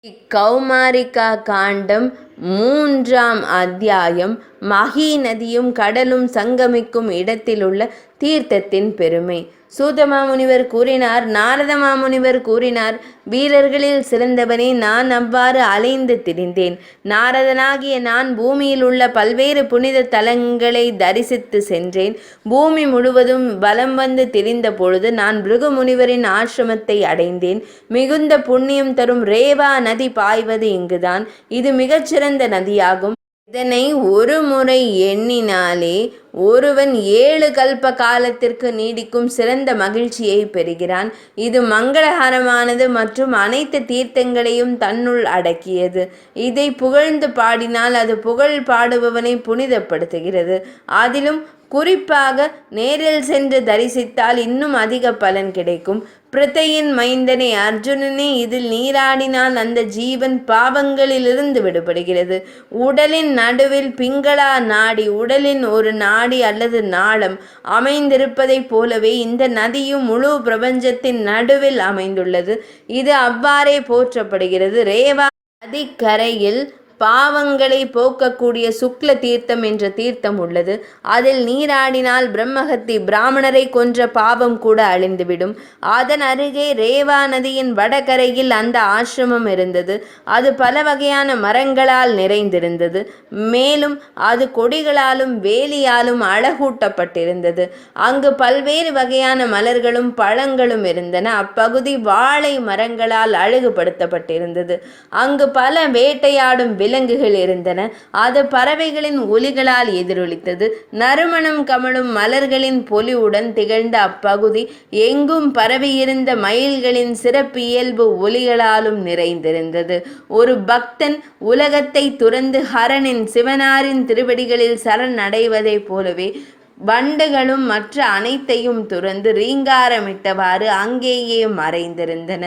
இக்கௌமாரிகா காண்டம் 3ஆம் அத்தியாயம். மகி நதியும் கடலும் சங்கமிக்கும் இடத்திலுள்ள தீர்த்தத்தின் பெருமை. சூதமாமுனிவர் கூறினார். நாரத மாமுனிவர் கூறினார், வீரர்களில் சிறந்தவனே, நான் அவ்வாறு அலைந்து திரிந்தேன். நாரதனாகிய நான் பூமியில் உள்ள பல்வேறு புனித தலங்களை தரிசித்து சென்றேன். பூமி முழுவதும் வலம் வந்து திரிந்த பொழுது நான் பிருகு முனிவரின் ஆசிரமத்தை அடைந்தேன். மிகுந்த புண்ணியம் தரும் ரேவா நதி பாய்வது இங்குதான். இது மிகச்சிறந்த நதியாகும். இதனை ஒரு முறை எண்ணினாலே ஒருவன் 7 கல்ப காலத்திற்கு நீடிக்கும் சிறந்த மகிழ்ச்சியை பெறுகிறான். இது மங்களகரமானது மற்றும் அனைத்து தீர்த்தங்களையும் தன்னுள் அடக்கியது. இதை புகழ்ந்து பாடினால் அது புகழ் பாடுபவனை புனிதப்படுத்துகிறது. அதிலும் குறிப்பாக நேரில் சென்று தரிசித்தால் இன்னும் அதிக பலன் கிடைக்கும். பிரத்தையின் மைந்தனே அர்ஜுனனே, இதில் நீராடினால் அந்த ஜீவன் பாவங்களிலிருந்து விடுபடுகிறது. உடலின் நடுவில் பிங்களா நாடி, உடலின் ஒரு நாடி அல்லது நாளம் அமைந்திருப்பதைப் போலவே இந்த நதியும் முழு பிரபஞ்சத்தின் நடுவில் அமைந்துள்ளது. இது அவ்வாறே போற்றப்படுகிறது. ரேவா நதிக்கரையில் பாவங்களை போக்கக்கூடிய சுக்ல தீர்த்தம் என்ற தீர்த்தம் உள்ளது. அதில் நீராடினால் பிரம்மஹத்தி பிராமணரை கொன்ற பாவம் கூட அழிந்துவிடும். அதன் அருகே ரேவா நதியின் வடகரையில் அந்த ஆசிரமம் இருந்தது. அது பல வகையான மரங்களால் நிறைந்திருந்தது. மேலும் அது கொடிகளாலும் வேலியாலும் அழகூட்டப்பட்டிருந்தது. அங்கு பல்வேறு வகையான மலர்களும் பழங்களும் இருந்தன. அப்பகுதி வாழை மரங்களால் அழகுபடுத்தப்பட்டிருந்தது. அங்கு பல வேட்டையாடும் விலங்குகள் இருந்தன. அது பறவைகளின் ஒலிகளால் எதிரொலித்தது. நறுமணம் கமழும் மலர்களின் பொலிவுடன் திகழ்ந்த அப்பகுதி எங்கும் பரவியிருந்த மயில்களின் சிறப்பியல்பு ஒலிகளாலும் நிறைந்திருந்தது. ஒரு பக்தன் உலகத்தை துறந்து ஹரனின் சிவனாரின் திருவடிகளில் சரணடைவதைப் போலவே வண்டுகளும் மற்ற அனைத்தையும் துறந்து ரீங்காரமிட்டவாறு அங்கேயே மறைந்திருந்தன.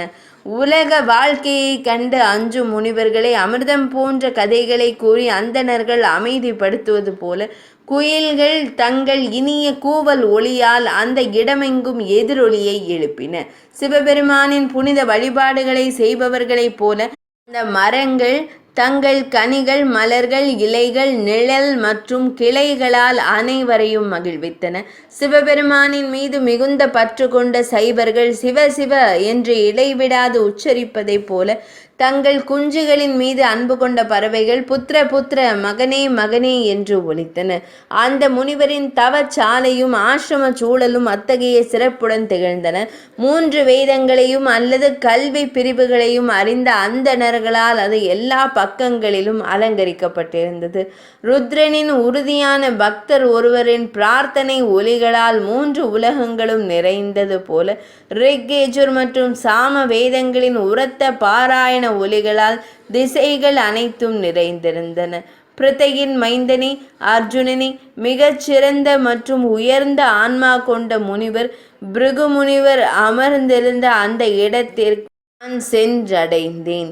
உலக வாழ்க்கையை கண்டு அஞ்சும் முனிவர்களை அமிர்தம் போன்ற கதைகளை கூறி அந்தணர்கள் அமைதிப்படுத்துவது போல குயில்கள் தங்கள் இனிய கூவல் ஒளியால் அந்த இடமெங்கும் எதிரொலியை எழுப்பின. சிவபெருமானின் புனித வழிபாடுகளை செய்பவர்களைப் போல அந்த மரங்கள் தங்கள் கனிகள், மலர்கள், இலைகள், நிழல் மற்றும் கிளைகளால் அனைவரையும் மகிழ்வித்தன. சிவபெருமானின் மீது மிகுந்த பற்று கொண்ட சைவர்கள் சிவ சிவ என்று இடைவிடாது உச்சரிப்பதைப் போல தங்கள் குஞ்சுகளின் மீது அன்பு கொண்ட பறவைகள் புத்திர புத்திர, மகனே மகனே என்று ஒலித்தன. அந்த முனிவரின் தவச்சாலையும் ஆசிரம சூழலும் அத்தகைய சிறப்புடன் திகழ்ந்தன. 3 வேதங்களையும் அல்லது கல்வி பிரிவுகளையும் அறிந்த அந்தணர்களால் அது எல்லா பக்கங்களிலும் அலங்கரிக்கப்பட்டிருந்தது. ருத்ரனின் உறுதியான பக்தர் ஒருவரின் பிரார்த்தனை ஒலிகளால் 3 உலகங்களும் நிறைந்தது போல ரிக்யஜுர் மற்றும் சாம வேதங்களின் உரத்த பாராயண ஒலிகளால் திசைகள் அனைத்தும் நிறைந்திருந்தன. பிரத்தையின் மைந்தனே அர்ஜுனனே, மிகச்சிறந்த மற்றும் உயர்ந்த ஆன்மா கொண்ட முனிவர் பிருகு முனிவர் அமர்ந்திருந்த அந்த இடத்திற்கு நான் சென்றடைந்தேன்.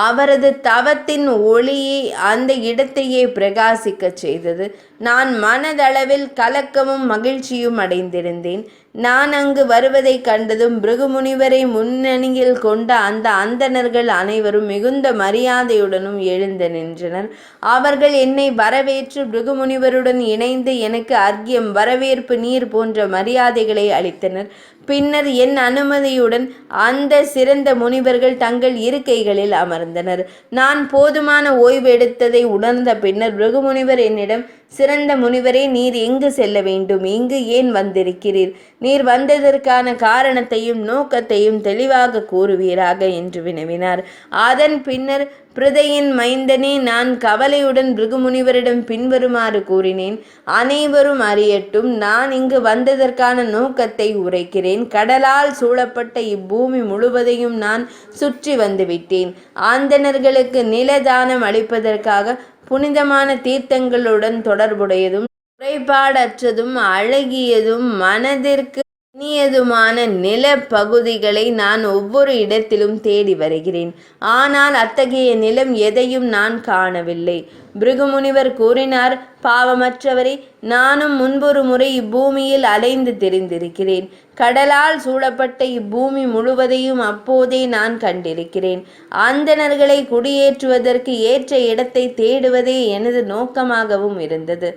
அவரது தவத்தின் ஒளியை அந்த இடத்தையே பிரகாசிக்க செய்தது. நான் மனதளவில் கலக்கமும் மகிழ்ச்சியும் அடைந்திருந்தேன். நான் அங்கு வருவதை கண்டதும் பிருகு முனிவரை முன்னணியில் கொண்ட அந்த அந்தணர்கள் அனைவரும் மிகுந்த மரியாதையுடனும் எழுந்து நின்றனர். அவர்கள் என்னை வரவேற்று பிருகு முனிவருடன் இணைந்து எனக்கு அர்க்கியம், வரவேற்பு, நீர் போன்ற மரியாதைகளை அளித்தனர். பின்னர் என் அனுமதியுடன் அந்த சிறந்த முனிவர்கள் தங்கள் இருக்கைகளில் அமர்ந்தனர். நான் போதுமான ஓய்வு எடுத்ததை உணர்ந்த பின்னர் பிருகு முனிவர் என்னிடம், சிறந்த முனிவரே, நீர் எங்கு செல்ல வேண்டும்? இங்கு ஏன் வந்திருக்கிறீர்? நீர் வந்ததற்கான காரணத்தையும் நோக்கத்தையும் தெளிவாக கூறுவீராக என்று வினவினார். அதன் பின்னர், பிரதையின் மைந்தனே, நான் கவலையுடன் பிருகு முனிவரிடம் பின்வருமாறு கூறினேன். அனைவரும் அறியட்டும், நான் இங்கு வந்ததற்கான நோக்கத்தை உரைக்கிறேன். கடலால் சூழப்பட்ட இப்பூமி முழுவதையும் நான் சுற்றி வந்துவிட்டேன். ஆந்தணர்களுக்கு நிலதானம் அளிப்பதற்காக புனிதமான தீர்த்தங்களுடன் தொடர்புடையதும் குறைபாடற்றதும் அழகியதும் மனதிற்கு இனியதுமான நிலப்பகுதிகளை நான் ஒவ்வொரு இடத்திலும் தேடி வருகிறேன். ஆனால் அத்தகைய நிலம் எதையும் நான் காணவில்லை. பிருகுமுனிவர் கூறினார், பாவமற்றவரே, நானும் முன்பொரு முறை இப்பூமியில் அலைந்து திரிந்திருக்கிறேன். கடலால் சூழப்பட்ட இப்பூமி முழுவதையும் அப்போதே நான் கண்டிருக்கிறேன். அந்தணர்களை குடியேற்றுவதற்கு ஏற்ற இடத்தை தேடுவதே எனது நோக்கமாகவும் இருந்தது.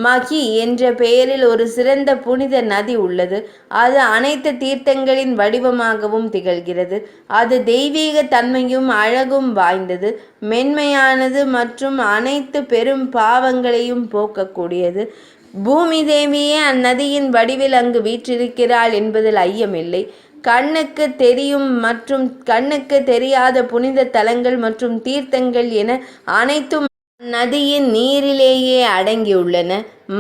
மகி என்ற பெயரில் ஒரு சிறந்த புனித நதி உள்ளது. அது அனைத்து தீர்த்தங்களின் வடிவமாகவும் திகழ்கிறது. அது தெய்வீக தன்மையும் அழகும் வாய்ந்தது, மென்மையானது மற்றும் அனைத்து பெரும் பாவங்களையும் போக்கக்கூடியது. பூமி தேவியே அந்நதியின் வடிவில் அங்கு வீற்றிருக்கிறாள் என்பதில் ஐயமில்லை. கண்ணுக்கு தெரியும் மற்றும் கண்ணுக்கு தெரியாத புனித தலங்கள் மற்றும் தீர்த்தங்கள் என அனைத்தும் நதியின் நீரிலேயே அடங்கியுள்ளன.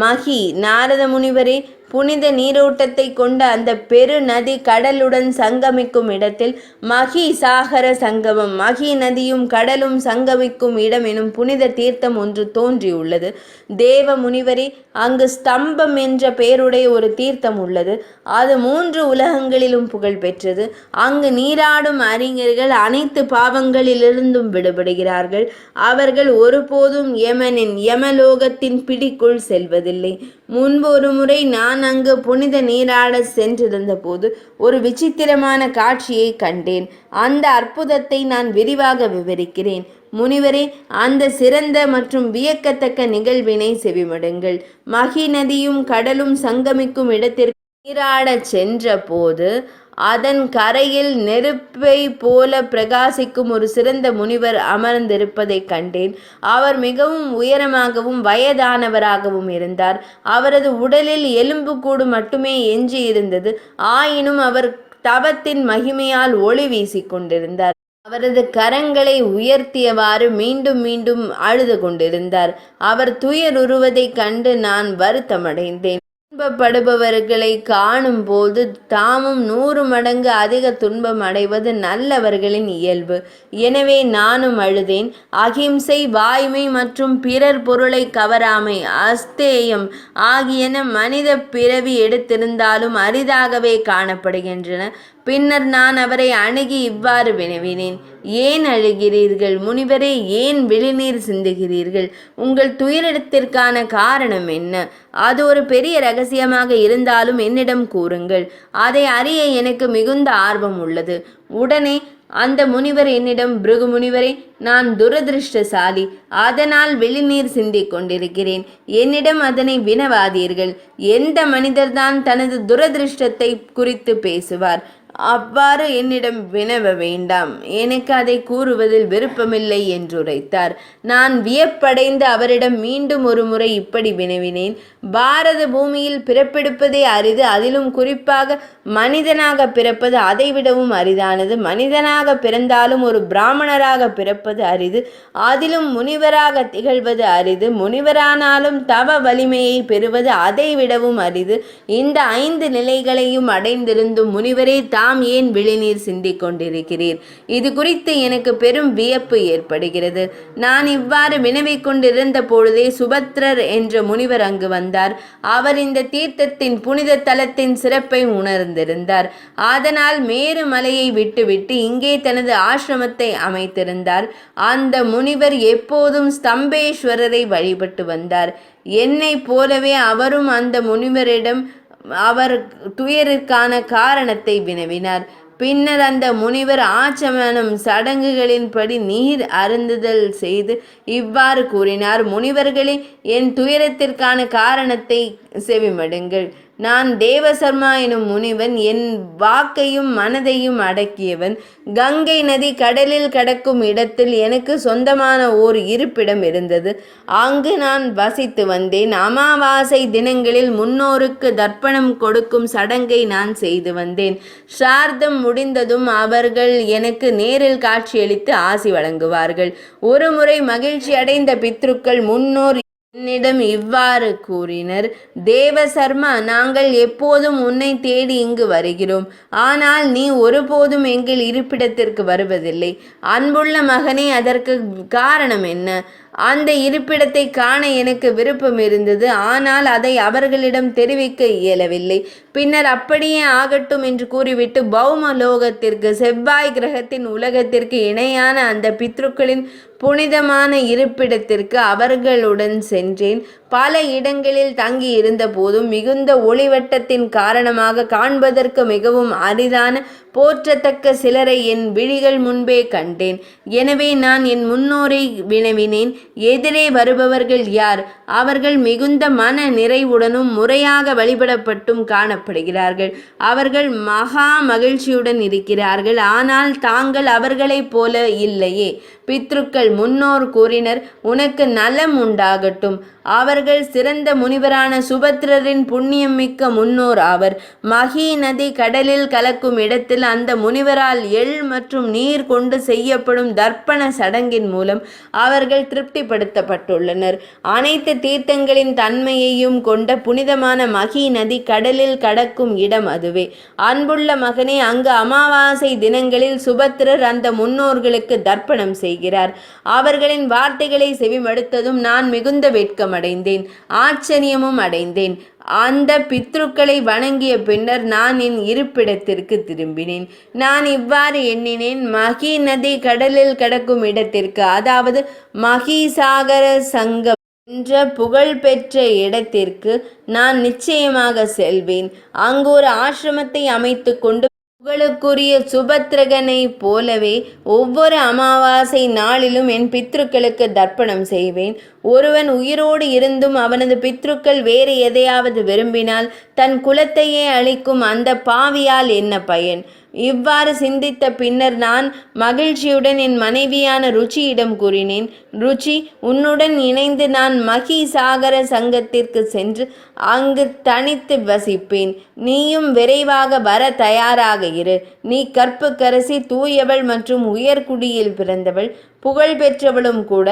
மகி, நாரத முனிவரே, புனித நீரோட்டத்தை கொண்ட அந்த பெரு நதி கடலுடன் சங்கமிக்கும் இடத்தில் மகி சாகர சங்கமம், மகி நதியும் கடலும் சங்கமிக்கும் இடம் எனும் புனித தீர்த்தம் ஒன்று தோன்றியுள்ளது. தேவ முனிவரே, அங்கு ஸ்தம்பம் என்ற பெயருடைய ஒரு தீர்த்தம் உள்ளது. அது 3 உலகங்களிலும் புகழ் பெற்றது. அங்கு நீராடும் அறிஞர்கள் அனைத்து பாவங்களிலிருந்தும் விடுபடுகிறார்கள். அவர்கள் ஒருபோதும் யமலோகத்தின் பிடிக்குள் செல்வதில்லை. முன்பு ஒரு முறை நான் அங்கு புனித நீராட சென்றிருந்த போது ஒரு விசித்திரமான காட்சியை கண்டேன். அந்த அற்புதத்தை நான் விரிவாக விவரிக்கிறேன். முனிவரே, அந்த சிறந்த மற்றும் வியக்கத்தக்க நிகழ்வினை செவிமடுங்கள். மகி நதியும் கடலும் சங்கமிக்கும் இடத்திற்கு நீராடச் சென்ற போது அதன் கரையில் நெருப்பை போல பிரகாசிக்கும் ஒரு சிறந்த முனிவர் அமர்ந்திருப்பதை கண்டேன். அவர் மிகவும் உயரமாகவும் வயதானவராகவும் இருந்தார். அவரது உடலில் எலும்புக்கூடு மட்டுமே எஞ்சி இருந்தது. ஆயினும் அவர் தவத்தின் மகிமையால் ஒளி வீசிக் கொண்டிருந்தார். அவரது கரங்களை உயர்த்தியவாறு மீண்டும் மீண்டும் அழுது கொண்டிருந்தார். அவர் துயருறுவதைக் கண்டு நான் வருத்தமடைந்தேன். துன்பப்படுபவர்களை காணும் போது தாமும் 100 மடங்கு அதிக துன்பம் அடைவது நல்லவர்களின் இயல்பு. எனவே நானும் அழுதேன். அகிம்சை, வாய்மை மற்றும் பிறர் பொருளை கவராமை, அஸ்தேயம் ஆகியன மனித பிறவி எடுத்திருந்தாலும் அரிதாகவே காணப்படுகின்றன. பின்னர் நான் அவரை அணுகி இவ்வாறு வினவினேன், ஏன் அழுகிறீர்கள்? முனிவரே, ஏன் விழிநீர் சிந்துகிறீர்கள்? உங்கள் துயரத்திற்கான காரணம் என்ன? அது ஒரு பெரிய ரகசியமாக இருந்தாலும் என்னிடம் கூறுங்கள். அதை அறிய எனக்கு மிகுந்த ஆர்வம் உள்ளது. உடனே அந்த முனிவர் என்னிடம், பிருகு முனிவரே, நான் துரதிருஷ்டசாலி, அதனால் விழிநீர் சிந்திக் கொண்டிருக்கிறேன். என்னிடம் அதனை வினவாதீர்கள். எந்த மனிதர்தான் தனது துரதிருஷ்டத்தை குறித்து பேசுவார்? அவ்வாறு என்னிடம் வினவ வேண்டாம். எனக்கு அதை கூறுவதில் விருப்பமில்லை என்றுரைத்தார். நான் வியப்படைந்து அவரிடம் மீண்டும் ஒரு முறை இப்படி வினவினேன், பாரத பூமியில் பிறப்பெடுப்பதே அரிது. அதிலும் குறிப்பாக மனிதனாக பிறப்பது அதைவிடவும் அரிதானது. மனிதனாக பிறந்தாலும் ஒரு பிராமணராக பிறப்பது அரிது. அதிலும் முனிவராக திகழ்வது அரிது. முனிவரானாலும் தவ வலிமையை பெறுவது அதைவிடவும் அரிது. இந்த 5 நிலைகளையும் அடைந்திருந்தும் முனிவரே, தாம் ஏன் விழிநீர் சிந்திக் கொண்டிருக்கிறீர்? இது குறித்து எனக்கு பெரும் வியப்பு ஏற்படுகிறது. நான் இவ்வாறு வினவிக் கொண்டிருந்த பொழுதே சுபத்ரர் என்ற முனிவர் அங்கு வந்தார். அவர் இந்த தீர்த்தத்தின் புனித தலத்தின் சிறப்பை உணர்ந்திருந்தார். அதனால் மேரு மலையை விட்டுவிட்டு இங்கே தனது ஆசிரமத்தை அமைத்திருந்தார். அந்த முனிவர் எப்போதும் ஸ்தம்பேஸ்வரரை வழிபட்டு வந்தார். என்னை போலவே அவரும் அந்த முனிவரிடம் அவர் துயரிற்கான காரணத்தை வினவினார். பின்னர் அந்த முனிவர் ஆச்சமனம் சடங்குகளின்படி நீர் அருந்துதல் செய்து இவ்வாறு கூறினார், முனிவர்களே, என் துயரத்திற்கான காரணத்தை செவிமடுங்கள். நான் தேவசர்மா எனும் முனிவன். என் வாக்கையும் மனதையும் அடக்கியவன். கங்கை நதி கடலில் கடக்கும் இடத்தில் எனக்கு சொந்தமான ஓர் இருப்பிடம் இருந்தது. அங்கு நான் வசித்து வந்தேன். அமாவாசை தினங்களில் முன்னோருக்கு தர்ப்பணம் கொடுக்கும் சடங்கை நான் செய்து வந்தேன். ஸ்ரார்த்தம் முடிந்ததும் அவர்கள் எனக்கு நேரில் காட்சியளித்து ஆசி வழங்குவார்கள். ஒரு முறை மகிழ்ச்சி அடைந்த பித்ருக்கள் முன்னோர் என்னிடம் இவ்வாறு கூறினர், தேவசர்மா, நாங்கள் எப்போதும் உன்னை தேடி இங்கு வருகிறோம். ஆனால் நீ ஒருபோதும் எங்கள் இருப்பிடத்திற்கு வருவதில்லை. அன்புள்ள மகனே, அதற்கு காரணம் என்ன? அந்த இருப்பிடத்தை காண எனக்கு விருப்பம் இருந்தது. ஆனால் அதை அவர்களிடம் தெரிவிக்க இயலவில்லை. பின்னர் அப்படியே ஆகட்டும் என்று கூறிவிட்டு பௌம லோகத்திற்கு, செவ்வாய் கிரகத்தின் உலகத்திற்கு இணையான அந்த பித்ருக்களின் புனிதமான இருப்பிடத்திற்கு அவர்களுடன் சென்றேன். பல இடங்களில் தங்கி இருந்த போதும் மிகுந்த ஒளிவட்டத்தின் காரணமாக காண்பதற்கு மிகவும் அரிதான போற்றத்தக்க சிலரை என் விழிகள் முன்பே கண்டேன். எனவே நான் என் முன்னோரை வினவினேன், எதிரே வருபவர்கள் யார்? அவர்கள் மிகுந்த மன நிறைவுடனும் முறையாக வழிபடப்பட்டும் காணப்படுகிறார்கள். அவர்கள் மகா மகிழ்ச்சியுடன் இருக்கிறார்கள். ஆனால் தாங்கள் அவர்களைப் போல இல்லையே. பித்ருக்கள் முன்னோர் கூறினர், உனக்கு நலம் உண்டாகட்டும். அவர்கள் சிறந்த முனிவரான சுபத்ரரின் புண்ணியம் மிக்க முன்னோர் ஆவர். மகி நதி கடலில் கலக்கும் இடத்தில் அந்த முனிவரால் எள் மற்றும் நீர் கொண்டு செய்யப்படும் தர்ப்பண சடங்கின் மூலம் அவர்கள் திருப்திப்படுத்தப்பட்டுள்ளனர். அனைத்து தீர்த்தங்களின் தன்மையையும் கொண்ட புனிதமான மகி நதி கடலில் கடக்கும் இடம் அதுவே. அன்புள்ள மகனே, அங்கு அமாவாசை தினங்களில் சுபத்ரர் அந்த முன்னோர்களுக்கு தர்ப்பணம் செய்கிறார். அவர்களின் வார்த்தைகளை செவிமடுத்ததும் நான் மிகுந்த வெட்கமடைந்தேன், ஆச்சரியமும் அடைந்தேன். அந்த பித்ருக்களை வணங்கிய பின்னர் நான் என் இருப்பிடத்திற்கு திரும்பினேன். நான் இவ்வாறு எண்ணினேன், மகி நதி கடலில் கடக்கும் இடத்திற்கு, அதாவது மகிசாகர சங்கம் என்ற புகழ்பெற்ற இடத்திற்கு நான் நிச்சயமாக செல்வேன். அங்கு ஒரு ஆசிரமத்தை அமைத்து கொண்டு புகழுக்குரிய சுபத்ரகனைப் போலவே ஒவ்வொரு அமாவாசை நாளிலும் என் பித்ருக்களுக்கு தர்ப்பணம் செய்வேன். ஒருவன் உயிரோடு இருந்தும் அவனது பித்ருக்கள் வேறு எதையாவது விரும்பினால் தன் குலத்தையே அழிக்கும் அந்த பாவியால் என்ன பயன்? இவ்வாறு சிந்தித்த பின்னர் நான் மகிழ்ச்சியுடன் என் மனைவியான ருச்சியிடம் கூறினேன், ருச்சி, உன்னுடன் இணைந்து நான் மகிசாகர சங்கத்திற்கு சென்று அங்கு தனித்து வசிப்பேன். நீயும் விரைவாக வர தயாராக இரு. நீ கற்புக்கரசி, தூயவள் மற்றும் உயர்குடியில் பிறந்தவள், புகழ் பெற்றவளும் கூட.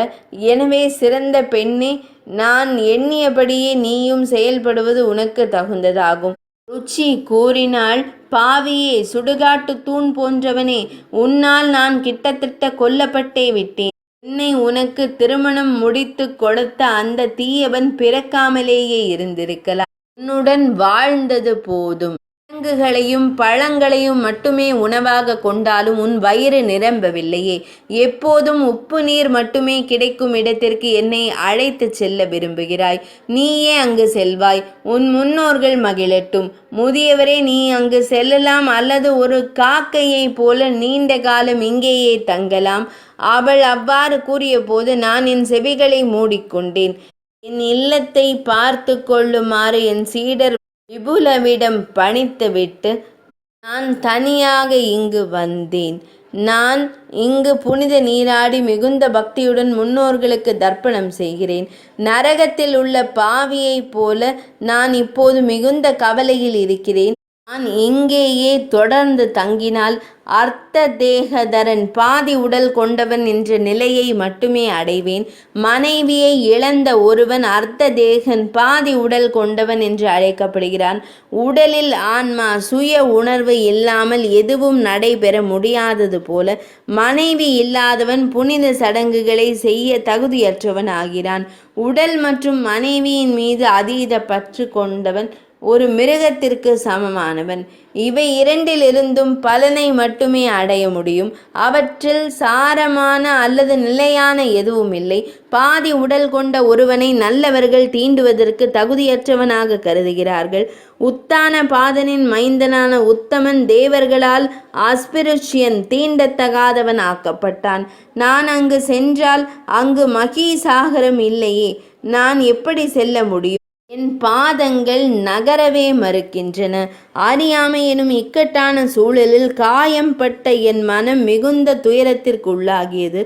எனவே சிறந்த பெண்ணே, நான் எண்ணியபடியே நீயும் செயல்படுவது உனக்கு தகுந்ததாகும். ருச்சி கூறினாள், பாவியே, சுடுகாட்டு தூண் போன்றவனே, உன்னால் நான் கிட்டத்தட்ட கொல்லப்பட்டே விட்டேன். என்னை உனக்கு திருமணம் முடித்து கொடுத்த அந்த தீயவன் பிறக்காமலேயே இருந்திருக்கலாம். உன்னுடன் வாழ்ந்தது போதும். கிழங்குகளையும் பழங்களையும் மட்டுமே உணவாக கொண்டாலும் உன் வயிறு நிரம்பவில்லையே. எப்போதும் உப்பு நீர் மட்டுமே கிடைக்கும் இடத்திற்கு என்னை அழைத்து செல்ல விரும்புகிறாய். நீயே அங்கு செல்வாய். உன் முன்னோர்கள் மகிழட்டும். முதியவரே, நீ அங்கு செல்லலாம், அல்லது ஒரு காக்கையை போல நீண்ட காலம் இங்கேயே தங்கலாம். அவள் அவ்வாறு கூறிய போது நான் என் செவிகளை மூடிக்கொண்டேன். என் இல்லத்தை பார்த்து கொள்ளுமாறு என் சீடர் விபுலவிடம் பணித்துவிட்டு நான் தனியாக இங்கு வந்தேன். நான் இங்கு புனித நீராடி மிகுந்த பக்தியுடன் முன்னோர்களுக்கு தர்ப்பணம் செய்கிறேன். நரகத்தில் உள்ள பாவியைப் போல நான் இப்போது மிகுந்த கவலையில் இருக்கிறேன். நான் இங்கேயே தொடர்ந்து தங்கினால் அர்த்த தேகதரன், பாதி உடல் கொண்டவன் என்ற நிலையை மட்டுமே அடைவேன். மனைவியை இழந்த ஒருவன் அர்த்த தேகன், பாதி உடல் கொண்டவன் என்று அழைக்கப்படுகிறான். உடலில் ஆன்மா, சுய உணர்வு இல்லாமல் எதுவும் நடைபெற முடியாதது போல மனைவி இல்லாதவன் புனித சடங்குகளை செய்ய தகுதியற்றவன் ஆகிறான். உடல் மற்றும் மனைவியின் மீது அதீத பற்று கொண்டவன் ஒரு மிருகத்திற்கு சமமானவன். இவை இரண்டிலிருந்தும் பலனை மட்டுமே அடைய முடியும். அவற்றில் சாரமான அல்லது நிலையான எதுவும் இல்லை. பாதி உடல் கொண்ட ஒருவனை நல்லவர்கள் தீண்டுவதற்கு தகுதியற்றவனாக கருதுகிறார்கள். உத்தான பாதனின் மைந்தனான உத்தமன் தேவர்களால் அஸ்பிருஷ்யன், தீண்டத்தகாதவன் ஆக்கப்பட்டான். நான் அங்கு சென்றால் அங்கு மகிசாகரம் இல்லையே. நான் எப்படி செல்ல முடியும்? என் பாதங்கள் நகரவே மறுக்கின்றன. அறியாமை எனும் இக்கட்டான சூழலில் காயம்பட்ட என் மனம் மிகுந்த துயரத்திற்குள்ளாகியது.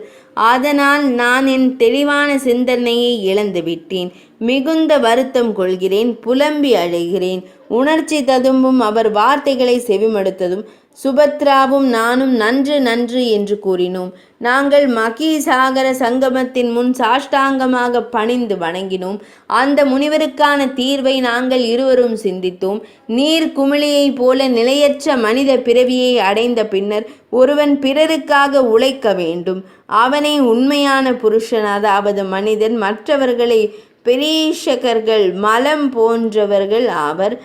அதனால் நான் என் தெளிவான சிந்தனையை இழந்துவிட்டேன். மிகுந்த வருத்தம் கொள்கிறேன், புலம்பி அழைகிறேன். உணர்ச்சி ததும்பும் அவர் வார்த்தைகளை செவிமடுத்ததும் சுபத்ராவும் நானும் நன்று நன்று என்று கூறினோம். நாங்கள் மகிசாகர சங்கமத்தின் முன் சாஷ்டாங்கமாக பணிந்து வணங்கினோம். அந்த முனிவருக்கான தீர்வை நாங்கள் இருவரும் சிந்தித்தோம். நீர் குமிழியைப் போல நிலையற்ற மனித பிறவியை அடைந்த பின்னர் ஒருவன் பிறருக்காக உழைக்க வேண்டும். அவனே உண்மையான புருஷன், அதாவது மனிதன். மற்றவர்களை பெரீஷகர்கள் மலம் போன்றவர்கள் ஆவர்.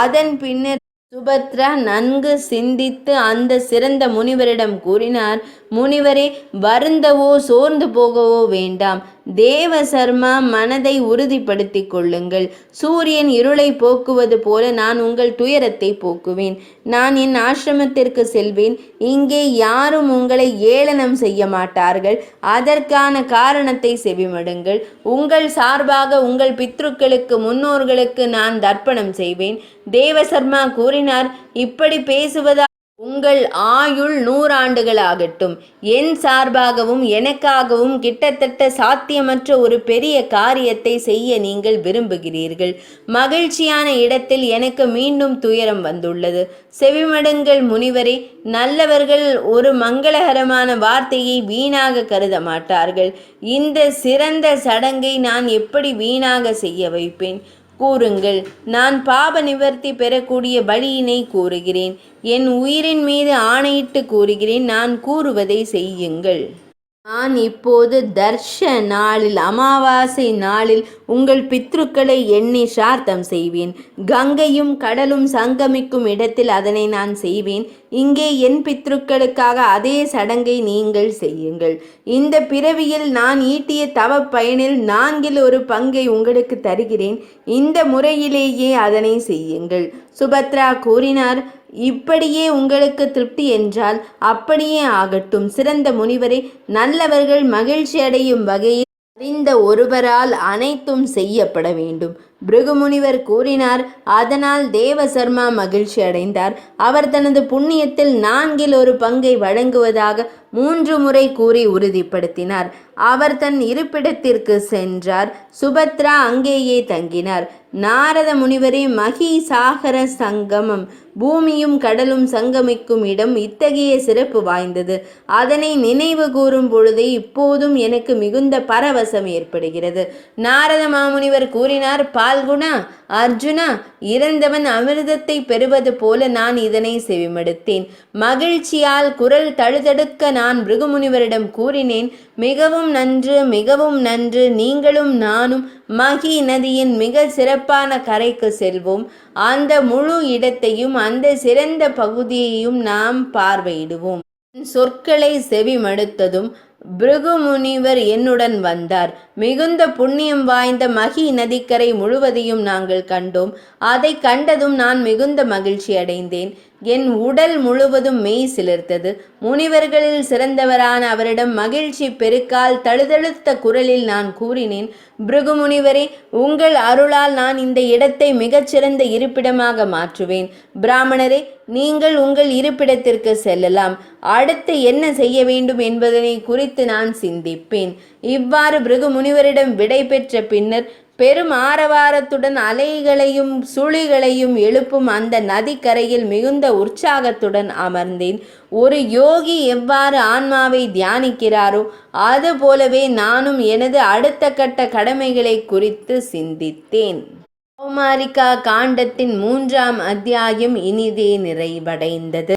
அதன் பின்னர் சுபத்ரா நன்கு சிந்தித்து அந்த சிறந்த முனிவரிடம் கூறினார், முனிவரே, வருந்தவோ சோர்ந்து போகவோ வேண்டாம். தேவசர்மா, மனதை உறுதிப்படுத்தி கொள்ளுங்கள். சூரியன் இருளை போக்குவது போல நான் உங்கள் துயரத்தை போக்குவேன். நான் என் ஆசிரமத்திற்கு செல்வேன். இங்கே யாரும் உங்களை ஏளனம் செய்ய மாட்டார்கள். அதற்கான காரணத்தை செவிமடுங்கள். உங்கள் சார்பாக உங்கள் பித்ருக்களுக்கு, முன்னோர்களுக்கு நான் தர்ப்பணம் செய்வேன். தேவசர்மா கூறினார், இப்படி பேசுவதா உங்கள் ஆயுள் 100 ஆண்டுகளாகட்டும். என் சார்பாகவும் எனக்காகவும் கிட்டத்தட்ட சாத்தியமற்ற ஒரு பெரிய காரியத்தை செய்ய நீங்கள் விரும்புகிறீர்கள். மகிழ்ச்சியான இடத்தில் எனக்கு மீண்டும் துயரம் வந்துள்ளது. செவிமடுங்கள் முனிவரே. நல்லவர்கள் ஒரு மங்களகரமான வார்த்தையை வீணாக கருத மாட்டார்கள். இந்த சிறந்த சடங்கை நான் எப்படி வீணாக செய்ய வைப்பேன்? கூறுங்கள். நான் பாப நிவர்த்தி பெறக்கூடிய வழியினை கூறுகிறேன். என் உயிரின் மீது ஆணையிட்டு கூறுகிறேன், நான் கூறுவதை செய்யுங்கள். நான் இப்போது தர்ஷ நாளில், அமாவாசை நாளில் உங்கள் பித்ருக்களை எண்ணி சார்த்தம் செய்வேன். கங்கையும் கடலும் சங்கமிக்கும் இடத்தில் அதனை நான் செய்வேன். இங்கே என் பித்ருக்களுக்காக அதே சடங்கை நீங்கள் செய்யுங்கள். இந்த பிறவியில் நான் ஈட்டிய தவ பயனில் 4 பங்கை உங்களுக்கு தருகிறேன். இந்த முறையிலேயே அதனை செய்யுங்கள். சுபத்ரா கூறினார், இப்படியே உங்களுக்கு திருப்தி என்றால் அப்படியே ஆகட்டும். சிறந்த முனிவரே, நல்லவர்கள் மகிழ்ச்சி அடையும் வகையில் அறிந்த ஒருவரால் அனைத்தும் செய்யப்பட வேண்டும். பிருகுமுனிவர் கூறினார். அதனால் தேவசர்மா மகிழ்ச்சி அடைந்தார். அவர் தனது புண்ணியத்தில் 4 பங்கை வழங்குவதாக 3 முறை கூறி உறுதிப்படுத்தினார். அவர் தன் இருப்பிடத்திற்கு சென்றார். சுபத்ரா அங்கேயே தங்கினார். நாரத முனிவரே, மகிசாகர சங்கமம், பூமியும் கடலும் சங்கமிக்கும் இடம் இத்தகைய சிறப்பு வாய்ந்தது. அதனை நினைவு கூறும் பொழுதே இப்போதும் எனக்கு மிகுந்த பரவசம் ஏற்படுகிறது. நாரத மாமுனிவர் கூறினார், பால்குணா, அர்ஜுனா, இறந்தவன் அமிர்தத்தை பெறுவது போல நான் இதனை செவிமடுத்தேன். மகிழ்ச்சியால் குரல் தழுதடுக்க நான் பிருகுமுனிவரிடம் கூறினேன், மிகவும் நன்று, மிகவும் நன்று. நீங்களும் நானும் மகி நதியின் மிக சிறப்பான கரைக்கு செல்வோம். அந்த முழு இடத்தையும் அந்த சிறந்த பகுதியையும் நாம் பார்வையிடுவோம். சொற்களை செவிமடுத்ததும் பிருகுமுனிவர் என்னுடன் வந்தார். மிகுந்த புண்ணியம் வாய்ந்த மகி நதிக்கரை முழுவதையும் நாங்கள் கண்டோம். அதை கண்டதும் நான் மிகுந்த மகிழ்ச்சி அடைந்தேன். என் உடல் முழுவதும் மெய் சிலிர்த்தது. முனிவர்களில் சிறந்தவரான அவரிடம் மகிழ்ச்சி பெருக்கால் தழுதழுத்த குரலில் நான் கூறினேன், பிருகுமுனிவரே, உங்கள் அருளால் நான் இந்த இடத்தை மிகச்சிறந்த இருப்பிடமாக மாற்றுவேன். பிராமணரே, நீங்கள் உங்கள் இருப்பிடத்திற்கு செல்லலாம். அடுத்து என்ன செய்ய வேண்டும் என்பதனை குறித்து நான் சிந்திப்பேன். இவ்வாறு பிருகுமுனிவரிடம் விடை பெற்ற பின்னர் பெரும் ஆரவாரத்துடன் அலைகளையும் சுழிகளையும் எழுப்பும் அந்த நதிக்கரையில் மிகுந்த உற்சாகத்துடன் அமர்ந்தேன். ஒரு யோகி எவ்வாறு ஆன்மாவை தியானிக்கிறாரோ அதுபோலவே நானும் எனது அடுத்த கட்ட கடமைகளை குறித்து சிந்தித்தேன். கௌமாரிகா காண்டத்தின் 3ஆம் அத்தியாயம் இனிதே நிறைவடைந்தது.